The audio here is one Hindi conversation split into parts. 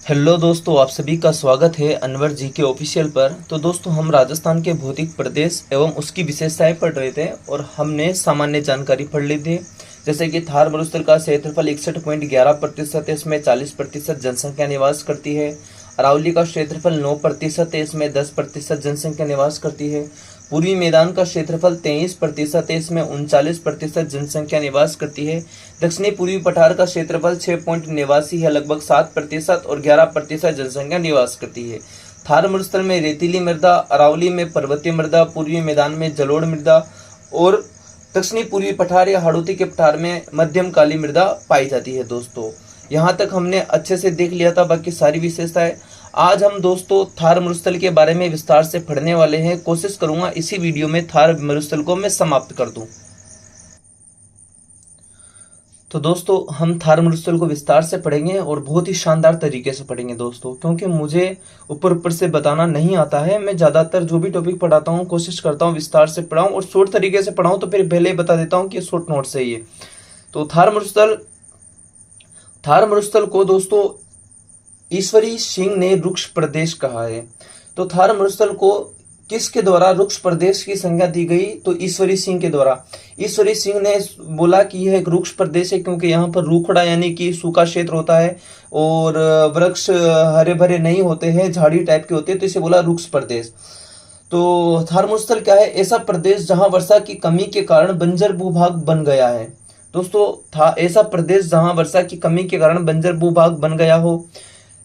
हेलो दोस्तों, आप सभी का स्वागत है अनवर जी के ऑफिशियल पर। तो दोस्तों, हम राजस्थान के भौतिक प्रदेश एवं उसकी विशेषताएं पढ़ रहे थे और हमने सामान्य जानकारी पढ़ ली थी। जैसे कि थार मरुस्थल का क्षेत्रफल 61.11% है, इसमें 40% जनसंख्या निवास करती है। अरावली का क्षेत्रफल 9% है, इसमें 10% जनसंख्या निवास करती है। पूर्वी मैदान का क्षेत्रफल 23% है, इसमें 39% जनसंख्या निवास करती है। दक्षिणी पूर्वी पठार का क्षेत्रफल 6.89 है, लगभग 7% और 11% जनसंख्या निवास करती है। थार मरुस्थल में रेतीली मृदा, अरावली में पर्वतीय मृदा, पूर्वी मैदान में जलोढ़ मृदा और दक्षिणी पूर्वी पठार या हाड़ौती के पठार में मध्यम काली मृदा पाई जाती है। दोस्तों, यहाँ तक हमने अच्छे से देख लिया था बाकी सारी विशेषताएं। आज हम दोस्तों थार मरुस्थल के बारे में विस्तार से पढ़ने वाले हैं। कोशिश करूंगा इसी वीडियो में थार मरुस्थल को मैं समाप्त कर दूं। तो दोस्तों, हम थार मरुस्थल को विस्तार से पढ़ेंगे और बहुत ही शानदार तरीके से पढ़ेंगे दोस्तों, क्योंकि मुझे ऊपर से बताना नहीं आता है। मैं ज्यादातर जो भी टॉपिक पढ़ाता हूँ कोशिश करता हूँ विस्तार से पढ़ाऊँ और शॉर्ट तरीके से पढ़ाऊँ, तो फिर पहले ही बता देता हूँ कि शॉर्ट नोट से ये। तो थार मरुस्थल को दोस्तों ईश्वरी सिंह ने रुक्ष प्रदेश कहा है। तो थार मरुस्थल को किसके द्वारा रुक्ष प्रदेश की संज्ञा दी गई? तो ईश्वरी सिंह के द्वारा। ईश्वरी सिंह ने बोला कि यह एक रुक्ष प्रदेश है क्योंकि यहाँ पर रूखड़ा यानी कि सूखा क्षेत्र होता है और वृक्ष हरे भरे नहीं होते हैं, झाड़ी टाइप के होते हैं, तो इसे बोला रुक्ष प्रदेश। तो थार मरुस्थल क्या है? ऐसा प्रदेश जहां वर्षा की कमी के कारण बंजर भूभाग बन गया है। दोस्तों, था ऐसा प्रदेश जहां वर्षा की कमी के कारण बंजर भूभाग बन गया हो।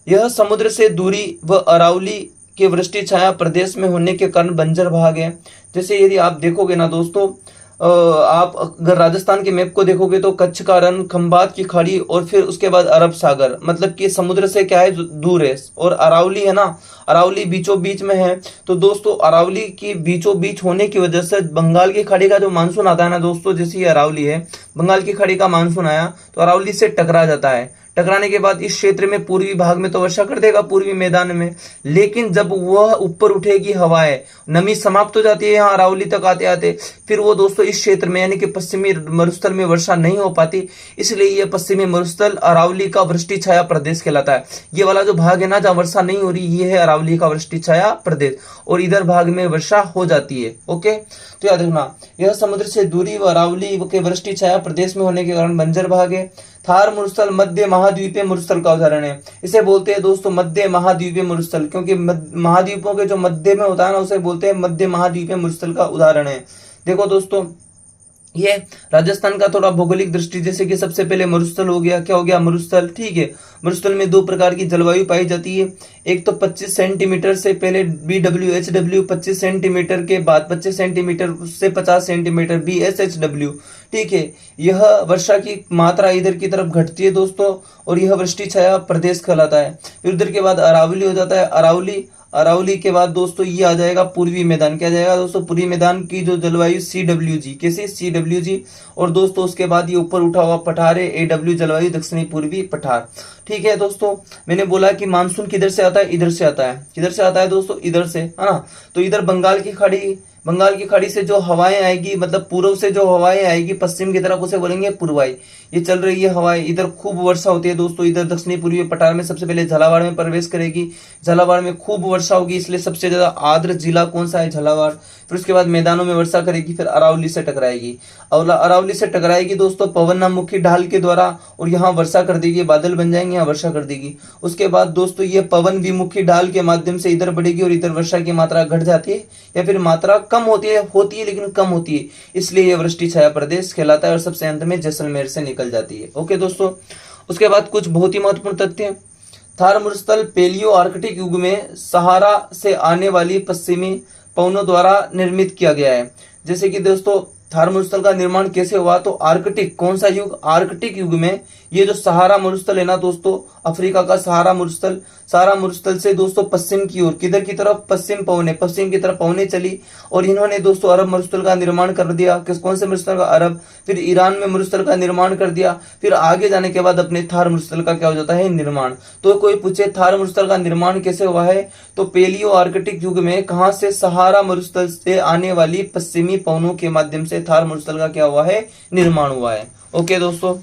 यह समुद्र से दूरी व अरावली के वृष्टि छाया प्रदेश में होने के कारण बंजर भाग है। जैसे यदि आप देखोगे ना दोस्तों, आप अगर राजस्थान के मैप को देखोगे तो कच्छ का रण, खंभात की खाड़ी और फिर उसके बाद अरब सागर, मतलब कि समुद्र से क्या है, दूर है। और अरावली है ना, अरावली बीचों बीच में है। तो दोस्तों, अरावली की बीचों बीच होने की वजह से बंगाल की खाड़ी का जो मानसून आता है ना दोस्तों, जैसे ये अरावली है, बंगाल की खाड़ी का मानसून आया तो अरावली से टकरा जाता है। टकराने के बाद इस क्षेत्र में पूर्वी भाग में तो वर्षा कर देगा, पूर्वी मैदान में, लेकिन जब वह ऊपर उठेगी हवाएं, नमी समाप्त हो जाती है यहाँ अरावली तक आते आते, फिर वो दोस्तों इस क्षेत्र में यानी कि पश्चिमी मरुस्थल में वर्षा नहीं हो पाती। इसलिए यह पश्चिमी मरुस्थल अरावली का वृष्टि छाया प्रदेश कहलाता है। ये वाला जो भाग है ना जहाँ वर्षा नहीं हो रही, ये है अरावली का वृष्टि छाया प्रदेश, और इधर भाग में वर्षा हो जाती है। ओके, तो याद रखना, यह समुद्र से दूरी व अरावली के वृष्टि छाया प्रदेश में होने के कारण बंजर भाग है। थार मरुस्थल मध्य महाद्वीपीय मरुस्थल का उदाहरण है। इसे बोलते हैं दोस्तों मध्य महाद्वीपीय मरुस्थल, क्योंकि महाद्वीपों के जो मध्य में होता है ना, उसे बोलते हैं मध्य महाद्वीपीय मरुस्थल का उदाहरण है। देखो दोस्तों, ये राजस्थान का थोड़ा भौगोलिक दृष्टि, जैसे कि सबसे पहले मरुस्थल हो गया, क्या हो गया, मरुस्थल। ठीक है, मरुस्थल में दो प्रकार की जलवायु पाई जाती है। एक तो 25 सेंटीमीटर से पहले BWHW, 25 सेंटीमीटर के बाद 25 सेंटीमीटर से 50 सेंटीमीटर BSHW। ठीक है, यह वर्षा की मात्रा इधर की तरफ घटती है दोस्तों, और यह वृष्टि छाया प्रदेश कहलाता है। फिर उधर के बाद अरावली हो जाता है। अरावली के बाद दोस्तों ये आ जाएगा पूर्वी मैदान। क्या जाएगा दोस्तों? पूर्वी मैदान की जो जलवायु CWG, कैसे CWG। और दोस्तों उसके बाद ये ऊपर उठा हुआ पठार है AW जलवायु, दक्षिणी पूर्वी पठार। ठीक है दोस्तों, मैंने बोला कि मानसून किधर से आता है? इधर से आता है। किधर से आता है दोस्तों? इधर से, है ना। तो इधर बंगाल की खाड़ी से जो हवाएं आएगी, मतलब पूर्व से जो हवाएं आएगी पश्चिम की तरफ, उसे बोलेंगे पूर्वाई। ये चल रही है हवाएं, इधर खूब वर्षा होती है दोस्तों। इधर दक्षिणी पूर्वी पठार में सबसे पहले झालावाड़ में प्रवेश करेगी, झालावाड़ में खूब वर्षा होगी, इसलिए सबसे ज्यादा आर्द्र जिला कौन सा है? झालावाड़। फिर उसके बाद मैदानों में वर्षा करेगी, फिर अरावली से टकराएगी। और अरावली से टकराएगी दोस्तों पवनमुखी ढाल के द्वारा, और यहाँ वर्षा कर देगी, बादल बन जाएंगे, यहाँ वर्षा कर देगी। उसके बाद दोस्तों ये पवन विमुखी ढाल के माध्यम से इधर बढ़ेगी और इधर वर्षा की मात्रा घट जाती है, या फिर मात्रा कम होती है लेकिन कम होती है, इसलिए यह वृष्टि छाया प्रदेश कहलाता है। और सबसे अंत में जैसलमेर से निकल जाती है। ओके दोस्तों, उसके बाद कुछ बहुत ही महत्वपूर्ण तथ्य हैं। थार मरुस्थल पेलियो आर्कटिक युग में सहारा से आने वाली पश्चिमी पवनों द्वारा निर्मित किया गया है। जैसे कि दोस्तों थार मरुस्थल का निर्माण कैसे हुआ? तो आर्कटिक, कौन सा युग? आर्कटिक युग में ये जो सहारा मरुस्थल है ना दोस्तों, अफ्रीका का सहारा मरुस्थल से दोस्तों पश्चिम की ओर, किधर की तरफ? पश्चिम की तरफ पवने चली, और इन्होंने दोस्तों अरब मरुस्थल का निर्माण कर दिया। कौन से मरुस्थल का? अरब। फिर ईरान में मरुस्थल का निर्माण कर दिया। फिर आगे जाने के बाद अपने थार मरुस्थल का क्या हो जाता है? निर्माण। तो कोई पूछे थार मरुस्थल का निर्माण कैसे हुआ है, तो पेलियो आर्कटिक युग में कहां से? सहारा मरुस्थल से आने वाली पश्चिमी पवनों के माध्यम से थार मरुस्थल का क्या हुआ है? निर्माण हुआ है। ओके दोस्तों,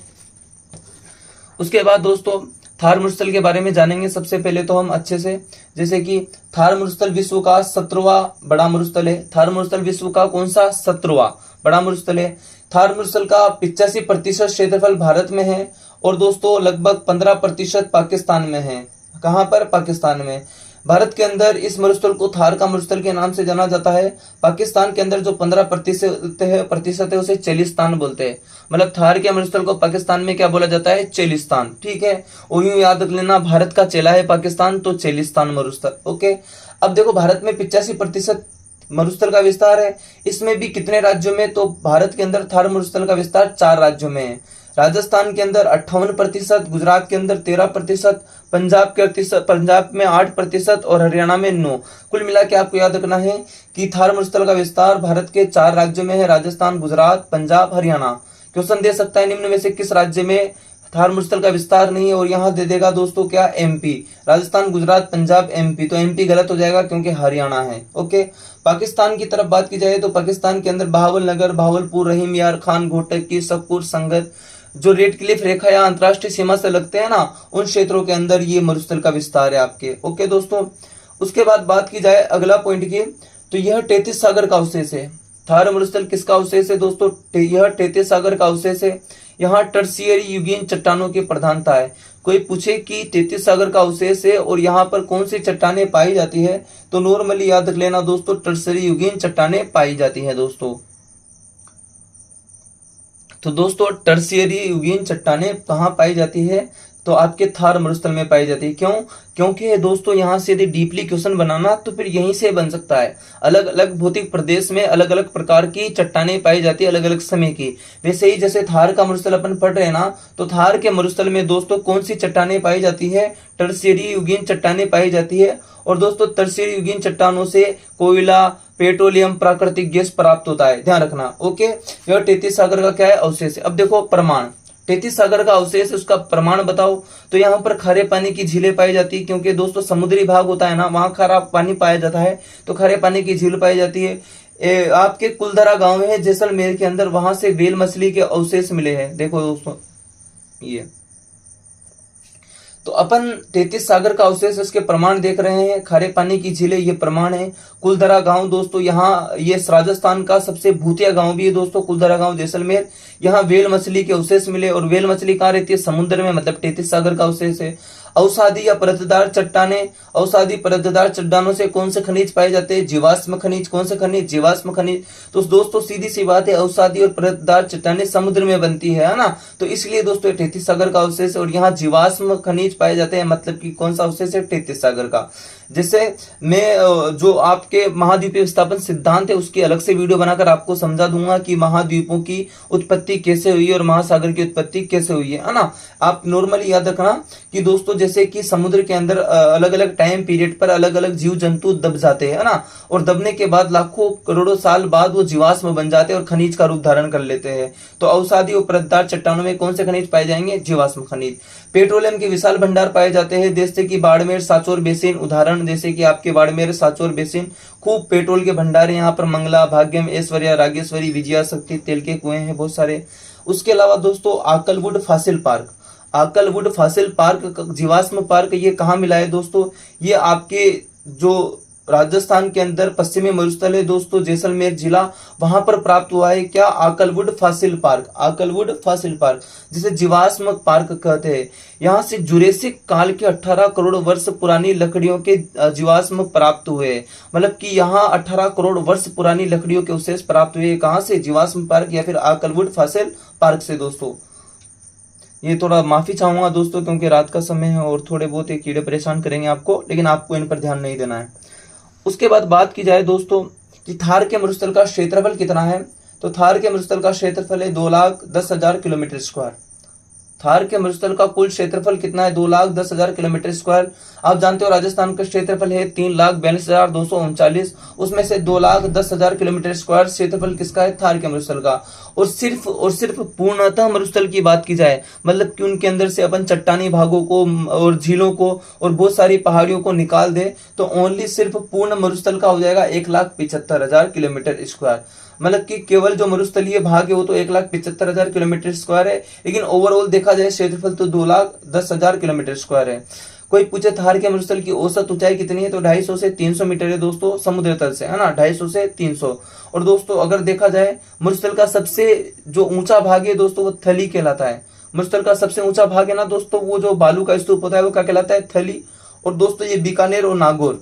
उसके बाद दोस्तों थार मरुस्थल के बारे में जानेंगे सबसे पहले तो हम अच्छे से, जैसे कि थार मरुस्थल विश्व का 17वां बड़ा मरुस्थल है। थार मरुस्थल विश्व का कौन सा 17वां बड़ा मरुस्थल है। थार मरुस्थल का 85% क्षेत्रफल भारत में है और दोस्तों लगभग 15% पाकिस्तान में है। कहां पर? पाकिस्तान में। भारत के अंदर इस मरुस्थल को थार का मरुस्थल के नाम से जाना जाता है। पाकिस्तान के अंदर जो 15% है उसे चेलिस्तान बोलते हैं। मतलब थार के मरुस्थल को पाकिस्तान में क्या बोला जाता है? चेलिस्तान। ठीक है, और यूं याद रख लेना, भारत का चेला है पाकिस्तान, तो चेलिस्तान मरुस्थल। ओके, अब देखो भारत में 85% मरुस्थल का विस्तार है। इसमें भी कितने राज्यों में? तो भारत के अंदर थार मरुस्थल का विस्तार 4 राज्यों में है। राजस्थान के अंदर 58%, गुजरात के अंदर 13%, पंजाब में 8% और हरियाणा में 9। कुल मिला के आपको याद रखना है कि थार मरुस्थल का विस्तार भारत के 4 राज्यों में है, राजस्थान, गुजरात, पंजाब, हरियाणा। क्वेश्चन दे सकता है निम्न में से किस राज्य में थार मरुस्थल का विस्तार नहीं है, और यहाँ दे देगा दोस्तों क्या? एमपी। राजस्थान, गुजरात, पंजाब, एमपी। तो एमपी गलत हो जाएगा क्योंकि हरियाणा है। ओके, पाकिस्तान की तरफ बात की जाए तो पाकिस्तान के अंदर बहावलनगर, भावलपुर, रहीम यार खान, घोटकी, सकपुर, संगत, जो रेड क्लिफ रेखा या अंतरराष्ट्रीय सीमा से लगते हैं ना, उन क्षेत्रों के अंदर ये मरुस्थल का विस्तार है आपके। ओके दोस्तों, उसके बाद बात की जाए अगला पॉइंट की, तो यह 33 सागर का अवशेष है। थार मरुस्थल किसका अवशेष है दोस्तों? यह 33 सागर का अवशेष है। यहाँ टर्शियरी युगीन चट्टानों की प्रधानता है। कोई पूछे कि 33 सागर का अवशेष है और यहाँ पर कौन सी चट्टानें पाई जाती है, तो नॉर्मली याद रख लेना दोस्तों, टर्शियरी युगीन चट्टानें पाई जाती है दोस्तों। तो दोस्तों टर्शियरी युगीन चट्टानें कहाँ पाई जाती है? तो आपके थार मरुस्थल में पाई जाती है। क्यों? क्योंकि दोस्तों यहाँ से यदि डीपली क्वेश्चन बनाना तो फिर यहीं से बन सकता है। अलग अलग भौतिक प्रदेश में अलग अलग प्रकार की चट्टानें पाई जाती है, अलग अलग समय की। वैसे ही जैसे थार का मरुस्थल अपन पढ़ रहे हैं ना, तो थार के मरुस्थल में दोस्तों कौन सी चट्टानें पाई जाती है? टर्शियरी युगीन चट्टानें पाई जाती है। और दोस्तों टर्शियरी युगीन चट्टानों से कोयला, पेट्रोलियम, प्राकृतिक गैस प्राप्त होता है, ध्यान रखना। ओके, यह 33 सागर का क्या है? अवशेष है। अब देखो प्रमाण, 33 सागर का अवशेष, उसका प्रमाण बताओ। तो यहाँ पर खारे पानी की झीलें पाई जाती है, क्योंकि दोस्तों समुद्री भाग होता है ना, वहां खारा पानी पाया जाता है, तो खारे पानी की झील पाई जाती है। आपके कुलधरा गांव है जैसलमेर के अंदर, वहां से वेल मछली के अवशेष मिले हैं। देखो दोस्तों ये, तो अपन 33 सागर का अवशेष, इसके प्रमाण देख रहे हैं। खारे पानी की झीलें, ये प्रमाण है। कुलधरा गांव दोस्तों, यहाँ ये राजस्थान का सबसे भूतिया गांव भी है दोस्तों, कुलधरा गांव जैसलमेर। यहाँ वेल मछली के अवशेष मिले, और वेल मछली कहाँ रहती है? समुद्र में, मतलब 33 सागर का अवशेष है। औषधि या परतदार चट्टाने, औषधि परतदार चट्टानों से कौन से खनिज पाए जाते हैं? जीवाश्म खनिज। कौन से खनिज? जीवाश्म खनिज। तो दोस्तों सीधी सी बात है, औषधि और परतदार चट्टाने समुद्र में बनती है ना, तो इसलिए दोस्तों 33 सागर का अवशेष, और यहाँ जीवाश्म खनिज पाए जाते हैं। मतलब कि कौन सा अवशेष है? 33 सागर का। जैसे मैं जो आपके महाद्वीपीय विस्थापन सिद्धांत है उसकी अलग से वीडियो बनाकर आपको समझा दूंगा कि महाद्वीपों की उत्पत्ति कैसे हुई और महासागर की उत्पत्ति कैसे हुई है ना। आप नॉर्मली याद रखना कि दोस्तों जैसे कि समुद्र के अंदर अलग अलग टाइम पीरियड पर अलग अलग जीव जंतु दब जाते हैं ना, और दबने के बाद लाखों करोड़ों साल बाद वो जीवाश्म बन जाते हैं और खनिज का रूप धारण कर लेते हैं। तो औषधि और परतदार चट्टानों में कौन से खनिज पाए जाएंगे? जीवाश्म खनिज। पेट्रोलियम के विशाल भंडार पाए जाते हैं, जैसे कि बाड़मेर, सांचौर बेसिन उदाहरण, जैसे कि आपके बाड़मेर, सांचौर बेसिन, खूब पेट्रोल के भंडार है यहाँ पर। मंगला, भाग्यम, ऐश्वर्या, रागेश्वरी, विजया शक्ति, तेल के कुएं हैं बहुत सारे। उसके अलावा दोस्तों Akal wood fossil park, Akal wood fossil park, जीवाश्म पार्क, ये कहाँ मिला है दोस्तों? ये आपके जो राजस्थान के अंदर पश्चिमी मरुस्थल है दोस्तों, जैसलमेर जिला, वहां पर प्राप्त हुआ है। क्या? Akal wood fossil park, Akal wood fossil park, जिसे जीवाश्म पार्क कहते हैं। यहाँ से जुरेसिक काल के 18 करोड़ वर्ष पुरानी लकड़ियों के जीवाश्म प्राप्त हुए। मतलब कि यहाँ 18 करोड़ वर्ष पुरानी लकड़ियों के अवशेष प्राप्त हुए। कहाँ से? जीवाश्म पार्क या फिर आकलवुड फॉसिल पार्क से दोस्तों। ये थोड़ा माफी चाहूंगा दोस्तों, क्योंकि रात का समय है और थोड़े बहुत कीड़े परेशान करेंगे आपको, लेकिन आपको इन पर ध्यान नहीं देना है। उसके बाद बात की जाए दोस्तों कि थार के मरुस्थल का क्षेत्रफल कितना है, तो थार के मरुस्थल का क्षेत्रफल है 2,10,000 किलोमीटर स्क्वायर। थार के मरुस्थल का कुल क्षेत्रफल कितना है? 2,10,000 किलोमीटर स्क्वायर। आप जानते हो राजस्थान का क्षेत्रफल है 3,42,239, उसमें से 2,10,000 किलोमीटर स्क्वायर क्षेत्रफल किसका है? थार के मरुस्थल का। और सिर्फ पूर्णतः मरुस्थल की बात की जाए, मतलब कि उनके अंदर से अपन चट्टानी भागों को और झीलों को और बहुत सारी पहाड़ियों को निकाल दे, तो ओनली सिर्फ पूर्ण मरुस्थल का हो जाएगा 1,75,000 किलोमीटर स्क्वायर। मतलब कि केवल जो मरुस्थलीय भाग है वो तो 1,75,000 किलोमीटर स्क्वायर है, लेकिन ओवरऑल देखा जाए क्षेत्रफल तो 2,10,000 किलोमीटर स्क्वायर है। कोई पूछे थार के मरुस्थल की औसत ऊंचाई कितनी है, तो 250 से 300 मीटर है दोस्तों समुद्र तल से, है ना, 250 से 300। और दोस्तों अगर देखा जाए मरुस्थल का सबसे जो ऊंचा भाग है दोस्तों वो थली कहलाता है। मरुस्थल का सबसे ऊंचा भाग है ना दोस्तों, वो जो बालू का स्तूप होता है वो क्या कहलाता है, थली। और दोस्तों ये बीकानेर और नागौर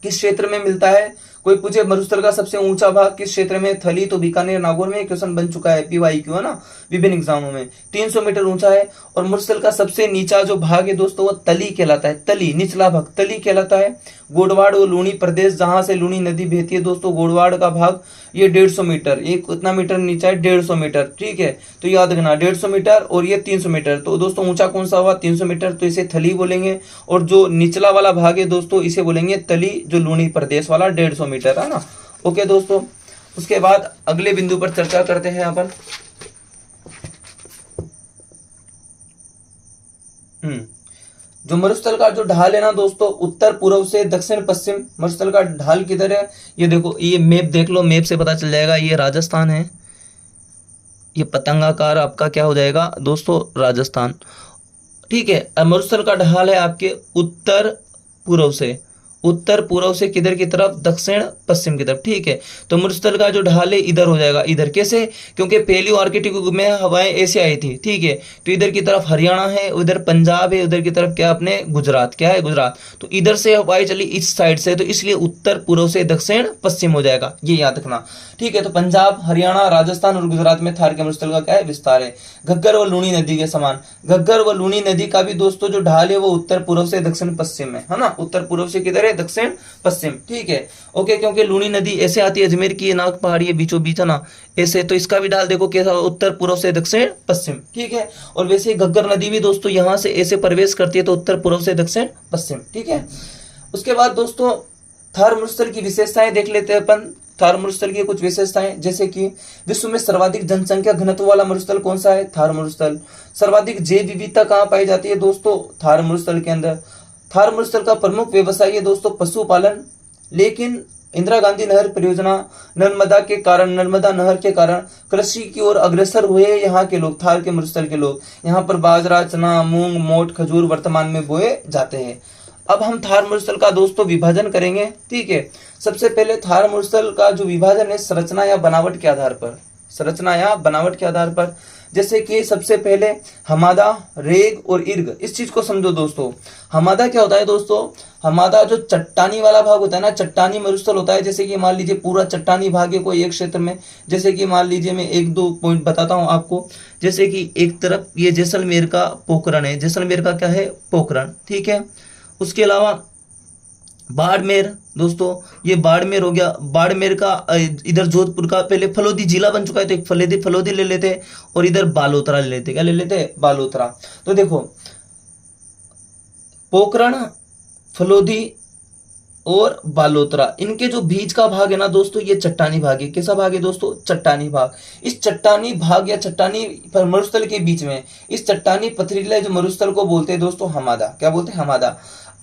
किस क्षेत्र में मिलता है, कोई पूछे मरुस्थल का सबसे ऊंचा भाग किस क्षेत्र में, थली, तो बीकानेर नागौर में क्वेश्चन बन चुका है PYQ, है ना, विभिन्न एग्जामों में। 300 मीटर ऊंचा है। और मरुस्थल का सबसे नीचा जो भाग है दोस्तों वो तली कहलाता है, तली, निचला भाग तली कहलाता है। गोडवाड़ और लूणी प्रदेश जहां से लूणी नदी बहती है दोस्तों, गोडवाड़ का भाग ये 150 मीटर, ये कितना मीटर नीचा है, 150 मीटर, ठीक है। तो याद रखना 150 मीटर और ये 300 मीटर, तो दोस्तों ऊंचा कौन सा हुआ, 300 मीटर, तो इसे थली बोलेंगे। और जो निचला वाला भाग है दोस्तों इसे बोलेंगे तली, जो लूणी प्रदेश वाला 150 मीटर, है ना। ओके दोस्तों, उसके बाद अगले बिंदु पर चर्चा करते हैं अपन। जो मरुस्थल का जो ढाल है ना दोस्तों, उत्तर पूर्व से दक्षिण पश्चिम मरुस्थल का ढाल किधर है, ये देखो, ये मैप देख लो, मैप से पता चल जाएगा। ये राजस्थान है, ये पतंगाकार आपका क्या हो जाएगा दोस्तों, राजस्थान, ठीक है। मरुस्थल का ढाल है आपके उत्तर पूर्व से, उत्तर पूर्व से किधर की तरफ, दक्षिण पश्चिम की तरफ, ठीक है। तो मरुस्थल का जो ढाल है इधर हो जाएगा, इधर कैसे, क्योंकि पहली आर्कटिक युग में हवाएं ऐसे आई थी, ठीक है। तो इधर की तरफ हरियाणा है, उधर पंजाब है, उधर की तरफ क्या अपने गुजरात, क्या है, गुजरात। तो इधर से हवाएं चली इस साइड से, तो इसलिए उत्तर पूर्व से दक्षिण पश्चिम हो जाएगा, ये याद रखना, ठीक है। तो पंजाब, हरियाणा, राजस्थान और गुजरात में थार के मरुस्थल का क्या है, विस्तार है। घग्गर व लूणी नदी के समान, घग्गर व लूणी नदी का भी दोस्तों जो ढाल है वो उत्तर पूर्व से दक्षिण पश्चिम है ना, उत्तर पूर्व से किधर है, दक्षिण पश्चिम, ठीक है। ओके, क्योंकि लूणी नदी ऐसे आती है, अजमेर की नाग पहाड़ी है बीचों बीच, है ना, ऐसे, तो इसका भी ढाल देखो कैसा, उत्तर पूर्व से दक्षिण पश्चिम, ठीक है। और वैसे घग्गर नदी भी दोस्तों यहां से ऐसे प्रवेश करती है, तो उत्तर पूर्व से दक्षिण पश्चिम, ठीक है। उसके बाद दोस्तों थार मरुस्थल की विशेषताएं देख लेते हैं अपन। थार मरुस्थल की कुछ विशेषताएं, जैसे कि विश्व में सर्वाधिक जनसंख्या घनत्व वाला मरुस्थल कौन सा है, थार मरुस्थल। सर्वाधिक जैव विविधता कहाँ पाई जाती है दोस्तों, थार मरुस्थल के अंदर। थार मरुस्थल का प्रमुख व्यवसाय है दोस्तों पशुपालन, लेकिन इंदिरा गांधी नहर परियोजना, नर्मदा नहर के कारण कृषि की ओर अग्रसर हुए यहाँ के लोग, थार के मरुस्थल के लोग। यहाँ पर बाजरा, चना, मूंग, मोठ, खजूर वर्तमान में बोए जाते हैं। अब हम थार मरुस्थल का दोस्तों विभाजन करेंगे, ठीक है। सबसे पहले थार मरुस्थल का जो विभाजन है संरचना या बनावट के आधार पर, संरचना या बनावट के आधार पर, जैसे कि सबसे पहले हमादा, रेग और इर्ग, इस चीज को समझो दोस्तों। हमादा क्या होता है दोस्तों, हमादा जो चट्टानी वाला भाग होता है ना, चट्टानी मरुस्थल होता है। जैसे कि मान लीजिए पूरा चट्टानी भाग है कोई एक क्षेत्र में, जैसे कि मान लीजिए मैं एक दो पॉइंट बताता हूं आपको। जैसे कि एक तरफ ये जैसलमेर का पोखरण है, जैसलमेर का क्या है, पोखरण, ठीक है। उसके अलावा बाड़मेर दोस्तों, ये बाड़मेर हो गया, बाड़मेर का इधर जोधपुर का पहले फलोदी जिला बन चुका है, तो एक फलोदी ले लेते, और इधर बालोतरा ले लेते, क्या ले लेते, बालोतरा। तो देखो पोखरण, फलोदी और बालोतरा, इनके जो बीच का भाग है ना दोस्तों, ये चट्टानी भाग है। कैसा भाग है दोस्तों, चट्टानी भाग। इस चट्टानी भाग या चट्टानी मरुस्थल के बीच में इस चट्टानी पथरीले जो मरुस्थल को बोलते हैं दोस्तों हमादा, क्या बोलते हैं, हमादा।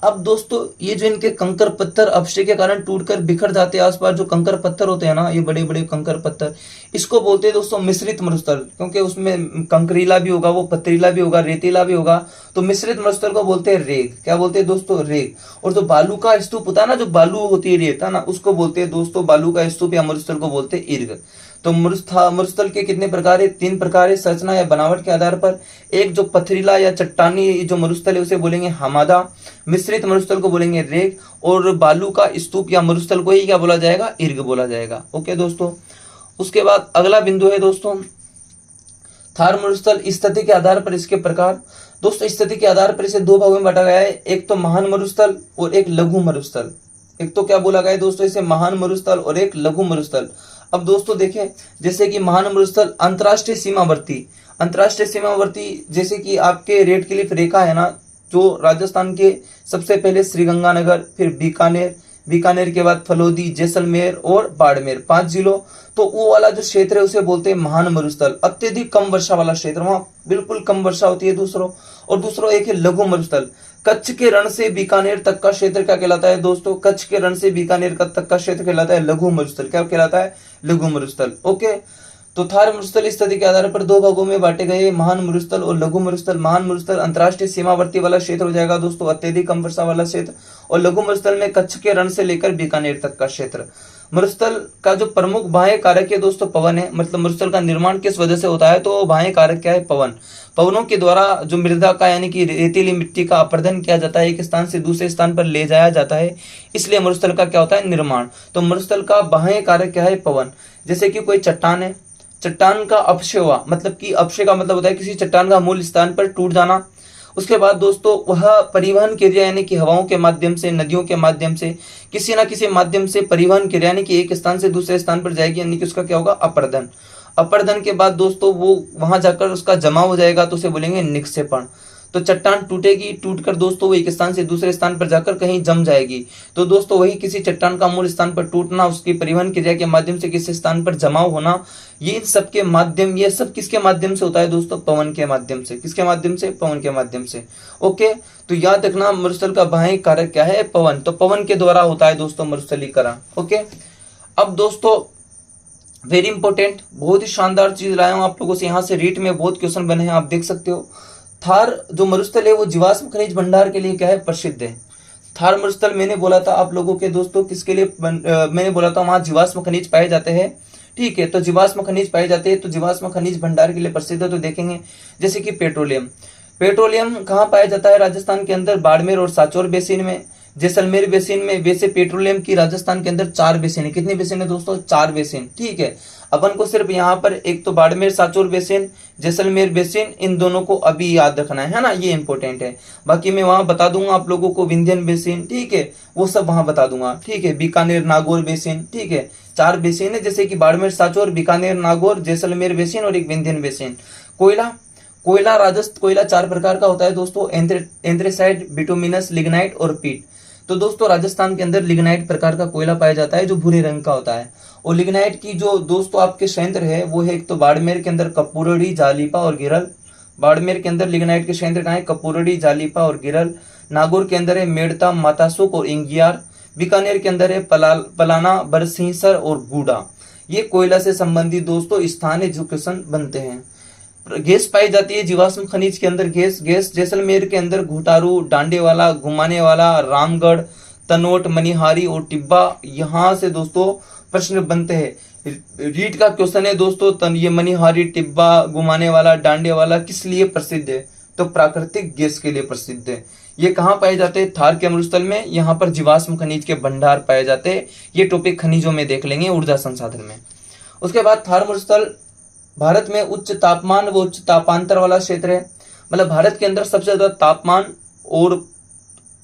अब दोस्तों ये जो इनके कंकर पत्थर अपक्षय के कारण टूटकर बिखर जाते हैं आसपास, जो कंकर पत्थर होते हैं ना, ये बड़े बड़े कंकर पत्थर, इसको बोलते हैं दोस्तों मिश्रित मरुस्थल, क्योंकि उसमें कंकरीला भी होगा, वो पथरीला भी होगा, रेतीला भी होगा, तो मिश्रित मरुस्थल को बोलते हैं रेग। क्या बोलते हैं दोस्तों, रेग। और जो बालू का स्तूप होता है ना, जो बालू होती है, रेत है ना, उसको बोलते हैं दोस्तों बालू का स्तूप या मरुस्थल को बोलते हैं इर्ग। तो मरुस्थल के कितने प्रकार है, 3 प्रकार है, संरचना या बनावट के आधार पर। एक जो पथरीला या चट्टानी जो मरुस्थल है उसे बोलेंगे हमादा, मिश्रित मरुस्थल को बोलेंगे रेग, और बालू का स्तूप या मरुस्थल को ही क्या बोला जाएगा, इर्ग बोला जाएगा। ओके दोस्तों, उसके बाद अगला बिंदु है दोस्तों थार मरुस्थल स्थिति के आधार पर इसके प्रकार। दोस्तों स्थिति के आधार पर इसे 2 भागों में बांटा गया है, एक तो महान मरुस्थल और एक लघु मरुस्थल। एक तो क्या बोला गया है दोस्तों, इसे महान मरुस्थल और एक लघु मरुस्थल। अब दोस्तों देखें, जैसे कि महान मरुस्थल अंतरराष्ट्रीय सीमावर्ती, अंतरराष्ट्रीय सीमावर्ती जैसे कि आपके रेड क्लिफ रेखा है ना, जो राजस्थान के सबसे पहले श्रीगंगानगर, फिर बीकानेर, बीकानेर के बाद फलोदी, जैसलमेर और बाड़मेर, 5 जिलों, तो वो वाला जो क्षेत्र है उसे बोलते हैं महान मरुस्थल। अत्यधिक कम वर्षा वाला क्षेत्र, वहां बिल्कुल कम वर्षा होती है। दूसरों एक है लघु मरुस्थल, कच्छ के रण से बीकानेर तक का क्षेत्र क्या कहलाता है दोस्तों? कच्छ के रण से बीकानेर तक का क्षेत्र कहलाता है लघु मरुस्थल। क्या कहलाता है? लघु मरुस्थल। ओके, तो थार मरुस्थल इस स्थिति के आधार पर दो भागों में बांटे गए, महान मरुस्थल और लघु मरुस्थल। महान मरुस्थल अंतरराष्ट्रीय सीमावर्ती वाला क्षेत्र हो जाएगा दोस्तों, अत्यधिक कम वर्षा वाला क्षेत्र, और लघु मरुस्थल में कच्छ के रण से लेकर बीकानेर तक का क्षेत्र। मरुस्थल का जो प्रमुख बाह्य कारक है दोस्तों पवन है। मतलब मरुस्थल का निर्माण किस वजह से होता है? तो बाह्य कारक क्या है? पवन। पवनों के द्वारा जो मृदा का यानी कि रेतीली मिट्टी का अपरदन किया जाता है, एक स्थान से दूसरे स्थान पर ले जाया जाता है, इसलिए मरुस्थल का क्या होता है? निर्माण। तो मरुस्थल का बाह्य कारक क्या है? पवन। जैसे कि कोई चट्टान है, चट्टान का अपक्षय हुआ, मतलब कि अपक्षय का मतलब होता है किसी चट्टान का मूल स्थान पर टूट जाना। उसके बाद दोस्तों वह परिवहन क्रिया यानी कि हवाओं के माध्यम से, नदियों के माध्यम से, किसी ना किसी माध्यम से परिवहन क्रिया यानी कि एक स्थान से दूसरे स्थान पर जाएगी, यानी कि उसका क्या होगा? अपरदन। अपरदन के बाद दोस्तों वो वहां जाकर उसका जमा हो जाएगा, तो उसे बोलेंगे निक्षेपण। तो चट्टान टूटेगी, टूटकर दोस्तों वो एक स्थान से दूसरे स्थान पर जाकर कहीं जम जाएगी। तो दोस्तों वही किसी चट्टान का मूल स्थान पर टूटना, उसकी परिवहन क्रिया के माध्यम से किसी स्थान पर जमाव होना, ये सब के माध्यम, ये सब किसके माध्यम से होता है दोस्तों? पवन के माध्यम से। किसके माध्यम से? पवन के माध्यम से। ओके, तो याद रखना मरुस्थल का बाह्य कारक क्या है? पवन। तो पवन के द्वारा होता है दोस्तों मरुस्थलीकरण। ओके, अब दोस्तों वेरी इंपॉर्टेंट, बहुत ही शानदार चीज लाया हूं आप लोगों से, यहाँ से रीट में बहुत क्वेश्चन बने हैं, आप देख सकते हो। थार जो मरुस्थल है वो जीवाश्म खनिज भंडार के लिए क्या है? प्रसिद्ध है। थार मरुस्थल मैंने बोला था आप लोगों के दोस्तों किसके लिए मैंने बोला था वहां जीवाश्म खनिज पाए जाते हैं। ठीक है, तो जीवाश्म खनिज पाए जाते हैं, तो जीवाश्म खनिज भंडार के लिए प्रसिद्ध है। तो देखेंगे जैसे कि पेट्रोलियम। पेट्रोलियम कहाँ पाया जाता है? राजस्थान के अंदर बाड़मेर और सांचौर बेसिन में, जैसलमेर बेसिन में। वैसे पेट्रोलियम की राजस्थान के अंदर 4 बेसिन है। कितने बेसिन है दोस्तों? 4 बेसिन। ठीक है, अपन को सिर्फ यहाँ पर एक तो बाड़मेर सांचौर बेसिन, जैसलमेर बेसिन, इन दोनों को अभी याद रखना है ना, ये इंपॉर्टेंट है। बाकी मैं वहां बता दूंगा आप लोगों को विंध्यन बेसिन, ठीक है, वो सब वहां बता दूंगा। ठीक है, बीकानेर नागौर बेसिन, ठीक है, 4 बेसिन है, जैसे कि बाड़मेर सांचौर, बीकानेर नागौर, जैसलमेर बेसिन और एक विंध्यन बेसिन। कोयला, कोयला राजस्थ कोयला 4 प्रकार का होता है दोस्तों, एंथ्रेसाइट, बिटुमिनस, लिग्नाइट और पीट। तो दोस्तों राजस्थान के अंदर लिग्नाइट प्रकार का कोयला पाया जाता है जो भूरे रंग का होता है। और लिग्नाइट की जो दोस्तों आपके संयंत्र है वो है एक तो बाड़मेर के अंदर कपूरड़ी, जालीपा और गिरल। बाड़मेर के अंदर लिग्नाइट के संयंत्र कहाँ है? कपूरड़ी, जालीपा और गिरल। नागौर के अंदर है मेड़ता, मातासुक और इंगियार। बीकानेर के अंदर है पलाना, बरसिंसर और बूढ़ा। ये कोयला से संबंधित दोस्तों स्थान है जो क्वेश्चन बनते हैं। गैस पाई जाती है जीवाश्म खनिज के अंदर, गैस जैसलमेर के अंदर घुटारू, डांडे वाला, घुमाने वाला, रामगढ़, तनोट, मनिहारी और टिब्बा। यहाँ से दोस्तों प्रश्न बनते हैं। रीट का क्वेश्चन है दोस्तों, ये मनिहारी, टिब्बा, घुमाने वाला, डांडे वाला किस लिए प्रसिद्ध है? तो प्राकृतिक गैस के लिए प्रसिद्ध है। ये कहाँ पाए जाते हैं? थार के मरुस्थल में। यहाँ पर जीवाश्म खनिज के भंडार पाए जाते हैं। ये टॉपिक खनिजों में देख लेंगे, ऊर्जा संसाधन में। उसके बाद थार मरुस्थल भारत में उच्च तापमान व उच्च तापांतर वाला क्षेत्र है। मतलब भारत के अंदर सबसे ज्यादा तापमान और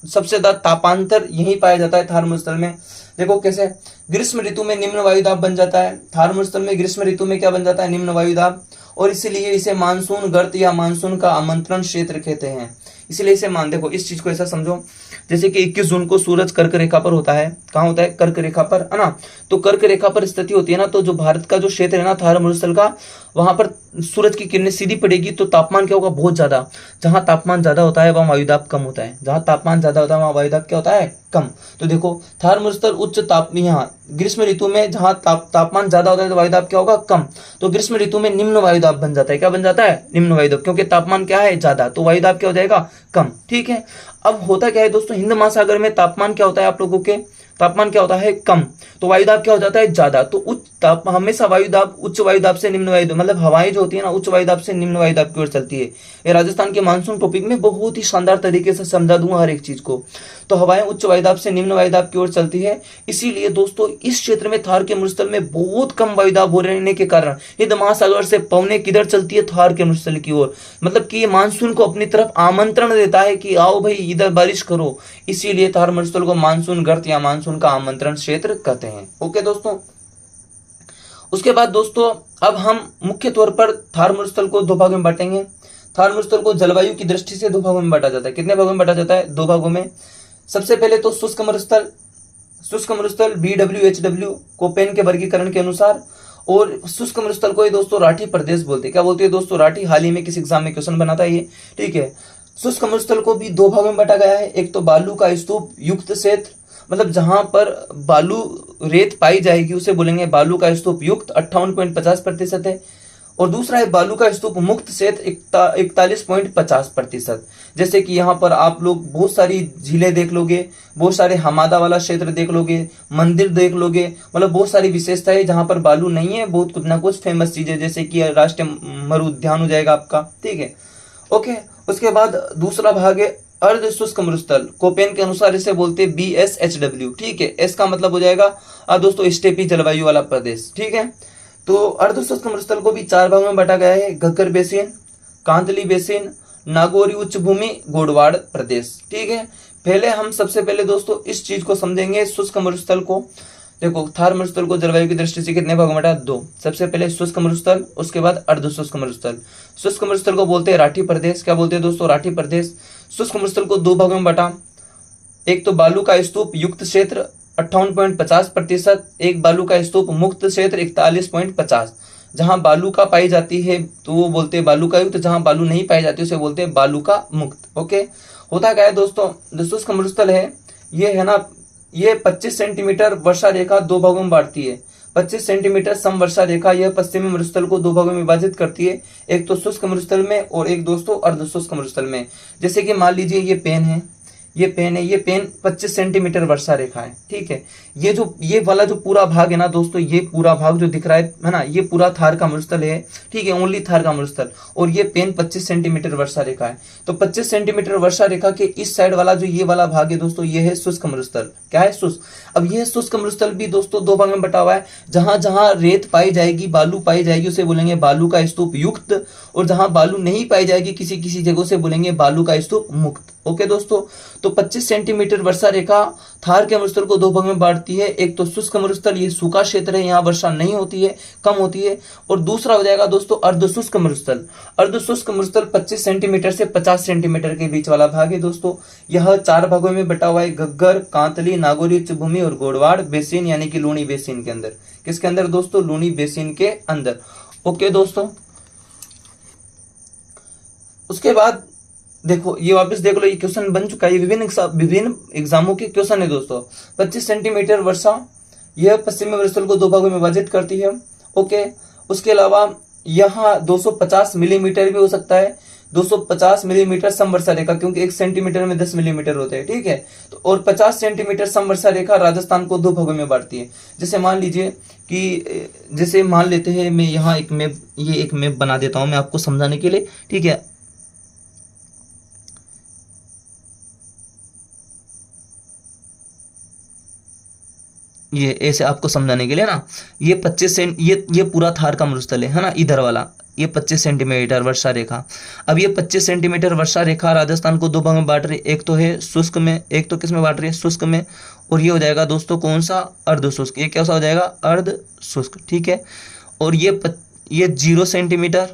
सबसे ज्यादा तापांतर यही पाया जाता है थार मरुस्थल में। देखो कैसे, ग्रीष्म ऋतु में निम्न वायुदाब बन जाता है। थार मरुस्थल में ग्रीष्म ऋतु में क्या बन जाता है? निम्न वायुदाब। और इसीलिए इसे मानसून गर्त या मानसून का आमंत्रण क्षेत्र कहते हैं। इसलिए इसे देखो इस चीज को ऐसा समझो, जैसे कि 21 जून को सूरज कर्क रेखा पर होता है। कहाँ होता है? कर्क रेखा पर, है ना। तो कर्क रेखा पर स्थिति होती है ना, तो जो भारत का जो क्षेत्र है ना थार मरुस्थल का, वहां पर सूरज की किरणें सीधी पड़ेगी तो तापमान क्या होगा? बहुत ज्यादा। जहां तापमान ज्यादा होता है वहां वायुदाब कम होता है, जहां तापमान ज्यादा होता है वहां वायुदाब क्या होता है? कम। तो देखो थार मरुस्थल उच्च ताप, यहाँ ग्रीष्म ऋतु में जहां तापमान ज्यादा होता है तो वायुदाब क्या होगा? कम। तो ग्रीष्म ऋतु में निम्न वायुदाब बन जाता है। क्या बन जाता है? निम्न वायुदाब, क्योंकि तापमान क्या है? ज्यादा, तो वायुदाब क्या हो जाएगा? कम। ठीक है, अब होता क्या है दोस्तों, हिंद महासागर में तापमान क्या होता है? आप लोगों के तापमान क्या होता है? कम। तो वायुदाब क्या हो जाता है? ज्यादा। तो उच्च ताप हमेशा वायुदाब, उच्च वायुदाब से निम्न वायुदाब, मतलब हवाएं जो होती है ना उच्च वायुदाब से निम्न वायुदाब की ओर चलती है। ये राजस्थान के मानसून टॉपिक में बहुत ही शानदार तरीके से समझा दूंगा हर एक चीज को। तो हवाएं उच्च वायुदाब से निम्न वायुदाब की ओर चलती है। इसीलिए दोस्तों इस क्षेत्र में थार के मरुस्थल में बहुत कम वायुदाब हो रहने के कारण हिंद महासागर से पवनें किधर चलती है? थार के मरुस्थल की ओर। मतलब कि ये मानसून को अपनी तरफ आमंत्रण देता है कि आओ भाई इधर बारिश करो। इसीलिए थार मरुस्थल को मानसून गर्त या मानसून का आमंत्रण क्षेत्र कहते हैं। ओके दोस्तों, उसके बाद दोस्तों अब हम मुख्य तौर पर थार मरुस्थल को 2 भागों में बांटेंगे। थार मरुस्थल को जलवायु की दृष्टि से 2 भागों में बांटा जाता है। कितने भागों में बांटा जाता है? 2 भागों में। सबसे पहले तो शुष्क मरुस्थल, शुष्क मरुस्थल BWHW कोपेन के वर्गीकरण के अनुसार। और शुष्क मरुस्थल को ये दोस्तों राठी प्रदेश बोलते हैं। क्या बोलते हैं दोस्तों? राठी। हाल ही में किसी एग्जाम में क्वेश्चन बना था ये, ठीक है। शुष्क मरुस्थल को भी दो भागों में बांटा गया है। एक तो बालू का स्तूप युक्त क्षेत्र, मतलब जहां पर बालू रेत पाई जाएगी उसे बोलेंगे बालू का स्तूप युक्त, 58.50% है। और दूसरा है बालू का स्तूप मुक्त क्षेत्र, 41.50%। जैसे कि यहाँ पर आप लोग बहुत सारी झीलें देख लोगे, बहुत सारे हमादा वाला क्षेत्र देख लोगे, मंदिर देख लोगे, मतलब बहुत सारी विशेषताएं जहां पर बालू नहीं है, बहुत कुछ ना कुछ फेमस चीजें, जैसे कि राष्ट्रीय मरु उद्यान हो जाएगा आपका, ठीक है। ओके, उसके बाद दूसरा भाग है अर्ध शुष्क मरुस्थल। कोपेन के अनुसार इसे बोलते हैं BSHW, ठीक है। एस का मतलब हो जाएगा दोस्तों स्टेपी जलवायु वाला प्रदेश, ठीक है। तो अर्ध शुष्क मरुस्थल को भी चार भागों में बांटा गया है, घग्गर बेसिन, कांतली बेसिन, नागौरी उच्च भूमि, गोडवाड़ प्रदेश, ठीक है। पहले हम सबसे पहले दोस्तों इस चीज को समझेंगे, शुष्क मरुस्थल को। देखो, थार मरुस्थल को जलवायु की दृष्टि से कितने भागों में बांटा? दो। सबसे पहले शुष्क मरुस्थल, उसके बाद अर्ध शुष्क मरुस्थल। शुष्क मरुस्थल को बोलते हैं राठी प्रदेश। क्या बोलते हैं दोस्तों? राठी प्रदेश। शुष्क मरुस्थल को दो भागों में बांटा, एक तो बालू का स्तूप युक्त क्षेत्र 58.50%, एक बालू का स्तूप मुक्त क्षेत्र 41.50। जहां बालू का पाई जाती है तो वो बोलते हैं बालू का युक्त, जहां बालू नहीं पाई जाती उसे बोलते हैं बालू का मुक्त। ओके, होता क्या है दोस्तों, जो शुष्क मरुस्थल है ये है ना, ये 25 सेंटीमीटर वर्षा रेखा दो भागों में बांटती है। 25 सेंटीमीटर समवर्षा रेखा यह पश्चिमी मरुस्थल को दो भागों में विभाजित करती है, एक तो शुष्क मरुस्थल में और एक दोस्तों अर्ध शुष्क मरुस्थल में। जैसे कि मान लीजिए ये पेन है, ये पेन 25 सेंटीमीटर वर्षा रेखा है, ठीक है। ये वाला जो पूरा भाग है ना दोस्तों, ये पूरा भाग जो दिख रहा है ना, ये पूरा थार का मरुस्थल है, ठीक है, ओनली थार का मरुस्थल। और ये पेन 25 सेंटीमीटर वर्षा रेखा है। तो 25 सेंटीमीटर वर्षा रेखा के इस साइड वाला जो ये वाला भाग है दोस्तों, ये है शुष्क मरुस्थल। क्या है? शुष्क। अब ये शुष्क मरुस्थल भी दोस्तों दो भाग में बटा हुआ है। जहां जहां रेत पाई जाएगी, बालू पाई जाएगी, उसे बोलेंगे बालू का स्तूप युक्त, और जहां बालू नहीं पाई जाएगी किसी किसी जगह से बोलेंगे बालू का स्तूप मुक्त। ओके दोस्तों, तो 25 सेंटीमीटर वर्षा रेखा थार के मरुस्थल को दो भाग में बांटती है। एक तो शुष्क मरुस्थल, ये सूखा क्षेत्र है, यहाँ वर्षा नहीं होती है, कम होती है। और दूसरा हो जाएगा दोस्तों अर्ध शुष्क मरुस्थल। अर्ध शुष्क मरुस्थल 25 सेंटीमीटर से 50 सेंटीमीटर के बीच वाला भाग है दोस्तों। यह चार भागों में बटा हुआ है, घग्गर, कांतली, नागौरी उच्च भूमि और गोडवाड़ बेसिन, यानी कि लूनी बेसिन के अंदर। किसके अंदर दोस्तों? लूनी बेसिन के अंदर। ओके दोस्तों, उसके बाद देखो, ये वापस देख लो, ये क्वेश्चन बन चुका है, विभिन्न एग्जामों के क्वेश्चन है दोस्तों। 25 सेंटीमीटर वर्षा यह पश्चिमी मरुस्थल को दो भागों में विभाजित करती है। ओके, उसके अलावा यहाँ 250 मिलीमीटर भी हो सकता है, 250 मिलीमीटर समवर्षा रेखा, क्योंकि 1 सेंटीमीटर में 10 मिलीमीटर होते हैं, ठीक है। तो और 50 सेंटीमीटर समवर्षा रेखा राजस्थान को दो भागों में बांटती है। जैसे मान लीजिए कि, जैसे मान लेते हैं, मैं यहाँ एक मैप बना देता हूं मैं आपको समझाने के लिए, ठीक है। ये ऐसे आपको समझाने के लिए ना, ये 25 सेंट, ये पूरा थार का मरुस्थल है ना, इधर वाला ये 25 सेंटीमीटर वर्षा रेखा। अब ये 25 सेंटीमीटर वर्षा रेखा राजस्थान को दो भाग में बांट रही है, एक तो है शुष्क में, एक तो किस में बांट रही है? शुष्क में। और ये हो जाएगा दोस्तों कौन सा? अर्ध शुष्क। ये कैसा हो जाएगा? अर्ध शुष्क, ठीक है। और ये 0 सेंटीमीटर,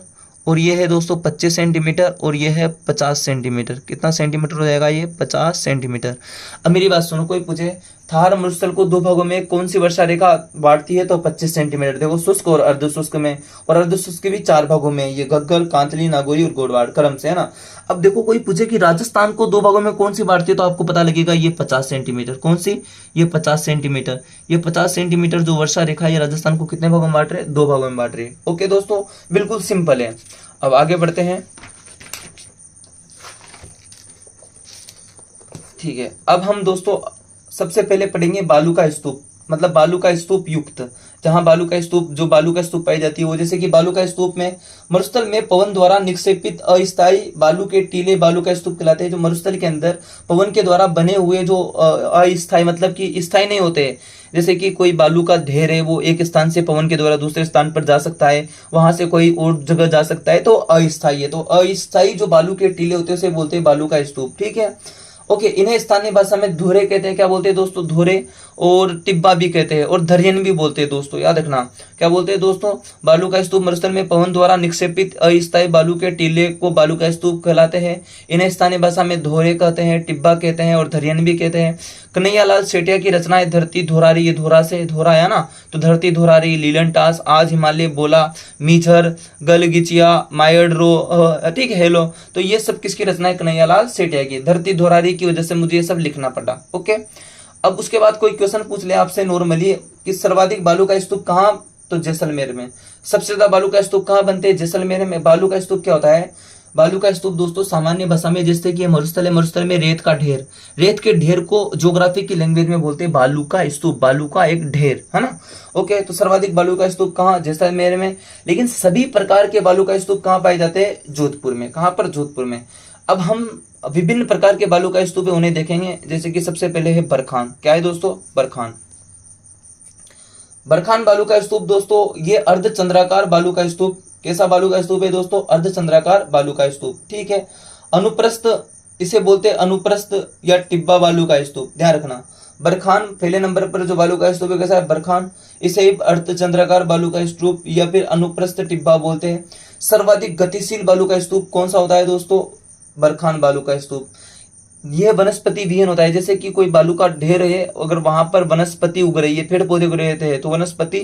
और ये है दोस्तों 25 सेंटीमीटर, और ये है 50 सेंटीमीटर। कितना सेंटीमीटर हो जाएगा? ये 50 सेंटीमीटर। अब मेरी बात सुनो, कोई पूछे थार मरुस्थल को दो भागों में कौन सी वर्षा रेखा बांटती है, तो 25 सेंटीमीटर। देखो, शुष्क और अर्ध शुष्क में, और अर्ध शुष्क भी चार भागों में, ये घग्गर, कांतली, नागौरी और गोडवाड़ क्रम से, है ना। अब देखो, कोई पूछे कि राजस्थान को दो भागों में कौन सी बांटती है, तो आपको पता लगेगा ये 50 सेंटीमीटर। कौन सी? ये 50 सेंटीमीटर। ये 50 सेंटीमीटर जो वर्षा रेखा है, ये राजस्थान को कितने भागों में बांट रहे हैं? दो भागों में बांट रही है। ओके दोस्तों, बिल्कुल सिंपल है। अब आगे बढ़ते हैं, ठीक है। अब हम दोस्तों सबसे पहले पढ़ेंगे बालू का स्तूप, मतलब बालू का स्तूप युक्त। जहां बालू का स्तूप पाई जाती है वो, जैसे कि बालू का स्तूप में मरुस्थल में पवन द्वारा निक्षेपित अस्थायी बालू के टीले बालू का स्तूप कहलाते हैं। जो मरुस्थल के अंदर पवन के द्वारा बने हुए जो अस्थायी, मतलब कि स्थायी नहीं होते, जैसे कि कोई बालू का ढेर है, वो एक स्थान से पवन के द्वारा दूसरे स्थान पर जा सकता है, वहां से कोई और जगह जा सकता है, तो अस्थायी है। तो अस्थायी जो बालू के टीले होते हैं उसे बोलते हैं बालू का स्तूप, ठीक है। ओके, इन्हें स्थानीय भाषा में धुरे कहते हैं। क्या बोलते हैं दोस्तों? धुरे। और टिब्बा भी कहते हैं और धरियन भी बोलते हैं दोस्तों, याद रखना। क्या बोलते हैं दोस्तों? बालू का स्तूप मरुस्थल में पवन द्वारा निक्षेपित अस्थायी बालू के टीले को बालू का स्तूप कहलाते हैं। इन्हें स्थानीय भाषा में धोरे कहते हैं, टिब्बा कहते हैं और धरियन भी कहते हैं। कन्हैयालाल सेठिया की रचना है धरती धोरारी, ये धोरा से धोरा है ना, तो धरती धोरारी, लीलन टास, आज हिमालय बोला, मीझर, गलगिचिया, मायड रो, ठीक है, हेलो, तो ये सब किसकी रचना है? कन्हैयालाल सेठिया की। धरती धोरारी की वजह से मुझे ये सब लिखना पड़ा। ओके, अब उसके बाद कोई क्वेश्चन पूछ ले आपसे नॉर्मली कि सर्वाधिक बालू का स्तूप कहाँ? तो जैसलमेर में। सबसे ज्यादा बालू का स्तूप कहाँ बनते हैं? जैसलमेर में। बालू का स्तूप क्या होता है? बालू का स्तूप दोस्तों सामान्य भाषा में, जैसे कि मरुस्थल है, मरुस्थल में रेत का ढेर, रेत के ढेर को ज्योग्राफी की लैंग्वेज में बोलते हैं बालू का स्तूप, बालू का एक ढेर, है ना। ओके, तो सर्वाधिक बालू का स्तूप कहाँ? जैसलमेर में। लेकिन सभी प्रकार के बालू का स्तूप कहाँ पाए जाते हैं? जोधपुर में। कहाँ पर? जोधपुर में। अब हम विभिन्न प्रकार के बालू का स्तूप है उन्हें देखेंगे। जैसे कि सबसे पहले है बरखान। क्या है दोस्तों? बरखान। बरखान बालू का स्तूप दोस्तों ये अर्धचंद्राकार बालू का स्तूप। कैसा बालू का स्तूप है दोस्तों? अर्धचंद्राकार बालू का स्तूप, ठीक है। अनुप्रस्थ, इसे बोलते हैं अनुप्रस्थ या टिब्बा बालू का स्तूप, ध्यान रखना। बरखान पहले नंबर पर जो बालू का स्तूप है, कैसा है? बरखान। इसे अर्धचंद्राकार बालू का स्तूप या फिर अनुप्रस्थ टिब्बा बोलते हैं। सर्वाधिक गतिशील बालू का स्तूप कौन सा होता है दोस्तों? बरखान बालू का स्तूप। यह वनस्पति विहीन होता है। जैसे कि कोई बालू का ढेर है, अगर वहां पर वनस्पति उग रही है, पेड़ पौधे उग रहे थे, तो वनस्पति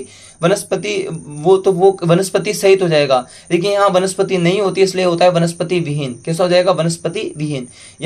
वो वनस्पति सहित हो जाएगा। लेकिन यहाँ वनस्पति नहीं होती, इसलिए होता है वनस्पति विहीन। कैसा हो जाएगा? वनस्पति विहीन। यहाँ